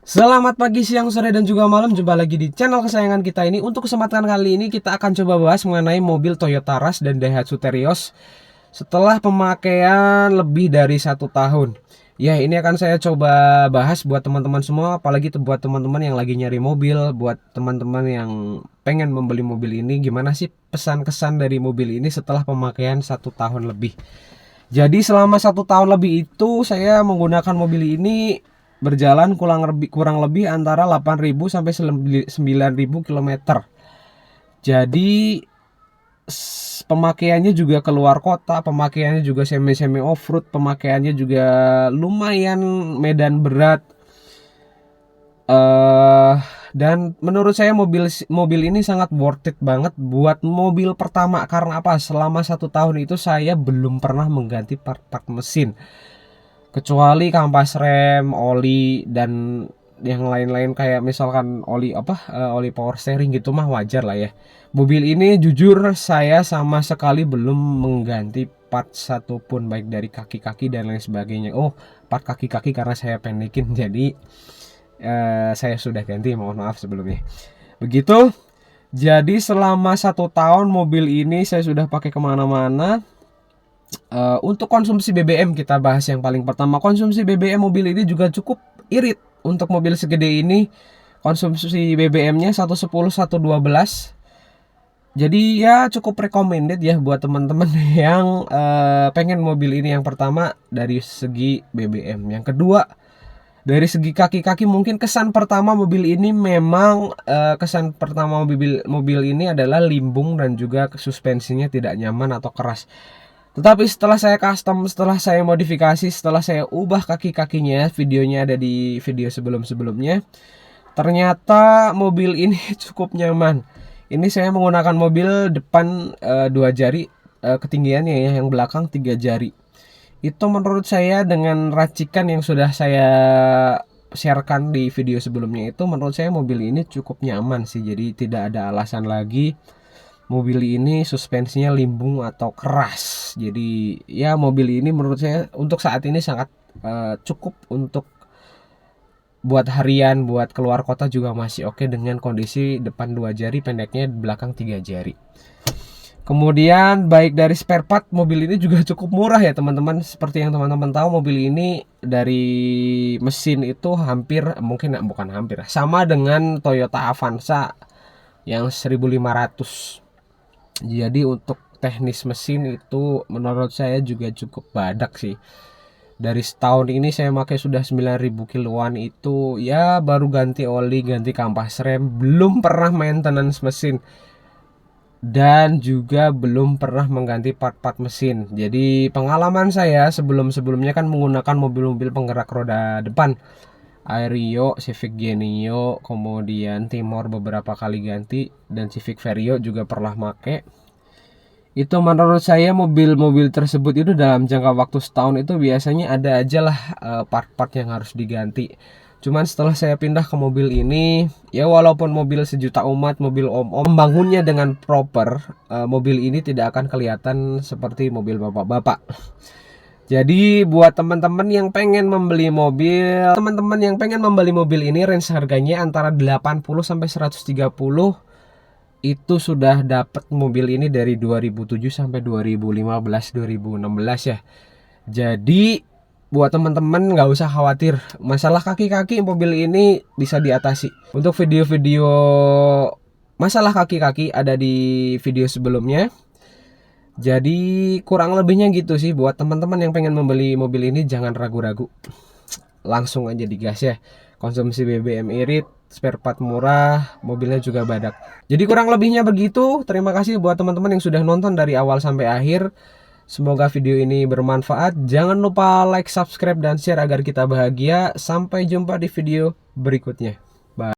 Selamat pagi, siang, sore, dan juga malam. Jumpa lagi di channel kesayangan kita ini. Untuk kesempatan kali ini kita akan coba bahas mengenai mobil Toyota Rush dan Daihatsu Terios setelah pemakaian lebih dari 1 tahun. Ya, ini akan saya coba bahas buat teman-teman semua, apalagi buat teman-teman yang lagi nyari mobil, buat teman-teman yang pengen membeli mobil ini. Gimana sih pesan kesan dari mobil ini setelah pemakaian 1 tahun lebih? Jadi selama 1 tahun lebih itu saya menggunakan mobil ini berjalan kurang lebih antara 8.000 sampai 9.000 kilometer. Jadi pemakaiannya juga keluar kota, pemakaiannya juga semi off-road, pemakaiannya juga lumayan medan berat. eh dan menurut saya mobil ini sangat worth it banget buat mobil pertama. Karena apa? Selama 1 tahun itu saya belum pernah mengganti part-part mesin, kecuali kampas rem, oli, dan yang lain-lain kayak misalkan oli power steering gitu mah wajar lah ya. Mobil ini jujur saya sama sekali belum mengganti part satupun, baik dari kaki-kaki dan lain sebagainya. Oh, part kaki-kaki karena saya pendekin, jadi saya sudah ganti, mohon maaf sebelumnya. Begitu. Jadi selama 1 tahun mobil ini saya sudah pakai kemana-mana. Untuk konsumsi BBM kita bahas yang paling pertama. Konsumsi BBM mobil ini juga cukup irit. Untuk mobil segede ini konsumsi BBM-nya 110 112. Jadi ya cukup recommended ya buat teman-teman yang pengen mobil ini. Yang pertama dari segi BBM, yang kedua dari segi kaki-kaki. Mungkin kesan pertama mobil ini memang kesan pertama mobil ini adalah limbung dan juga suspensinya tidak nyaman atau keras. Tetapi setelah saya custom, setelah saya modifikasi, setelah saya ubah kaki-kakinya, videonya ada di video sebelum-sebelumnya, ternyata mobil ini cukup nyaman. Ini saya menggunakan mobil depan 2 jari ketinggiannya ya, yang belakang 3 jari. Itu menurut saya dengan racikan yang sudah saya sharekan di video sebelumnya, itu menurut saya mobil ini cukup nyaman sih. Jadi tidak ada alasan lagi mobil ini suspensinya limbung atau keras. Jadi ya mobil ini menurut saya untuk saat ini sangat cukup untuk buat harian, buat keluar kota juga masih oke dengan kondisi depan 2 jari, pendeknya belakang 3 jari. Kemudian baik dari spare part, mobil ini juga cukup murah ya teman-teman. Seperti yang teman-teman tahu, mobil ini dari mesin itu hampir, mungkin bukan hampir, sama dengan Toyota Avanza yang 1.500. Jadi untuk teknis mesin itu menurut saya juga cukup badak sih. Dari setahun ini saya pakai sudah 9.000 kiloan, itu ya baru ganti oli, ganti kampas rem, belum pernah maintenance mesin, dan juga belum pernah mengganti part-part mesin. Jadi pengalaman saya sebelum-sebelumnya kan menggunakan mobil-mobil penggerak roda depan, Aerio, Civic Genio, kemudian Timor beberapa kali ganti, dan Civic Vario juga pernah make. Itu menurut saya mobil-mobil tersebut itu dalam jangka waktu setahun itu biasanya ada aja lah part-part yang harus diganti. Cuman setelah saya pindah ke mobil ini, ya walaupun mobil sejuta umat, mobil om-om, membangunnya dengan proper, mobil ini tidak akan kelihatan seperti mobil bapak-bapak. Jadi buat teman-teman yang pengen membeli mobil ini, range harganya antara 80 sampai 130, itu sudah dapat mobil ini dari 2007 sampai 2015 2016 ya. Jadi buat teman-teman nggak usah khawatir masalah kaki-kaki, mobil ini bisa diatasi. Untuk video-video masalah kaki-kaki ada di video sebelumnya. Jadi kurang lebihnya gitu sih. Buat teman-teman yang pengen membeli mobil ini jangan ragu-ragu, langsung aja digas ya. Konsumsi BBM irit, spare part murah, mobilnya juga badak. Jadi kurang lebihnya begitu. Terima kasih buat teman-teman yang sudah nonton dari awal sampai akhir. Semoga video ini bermanfaat. Jangan lupa like, subscribe, dan share agar kita bahagia. Sampai jumpa di video berikutnya.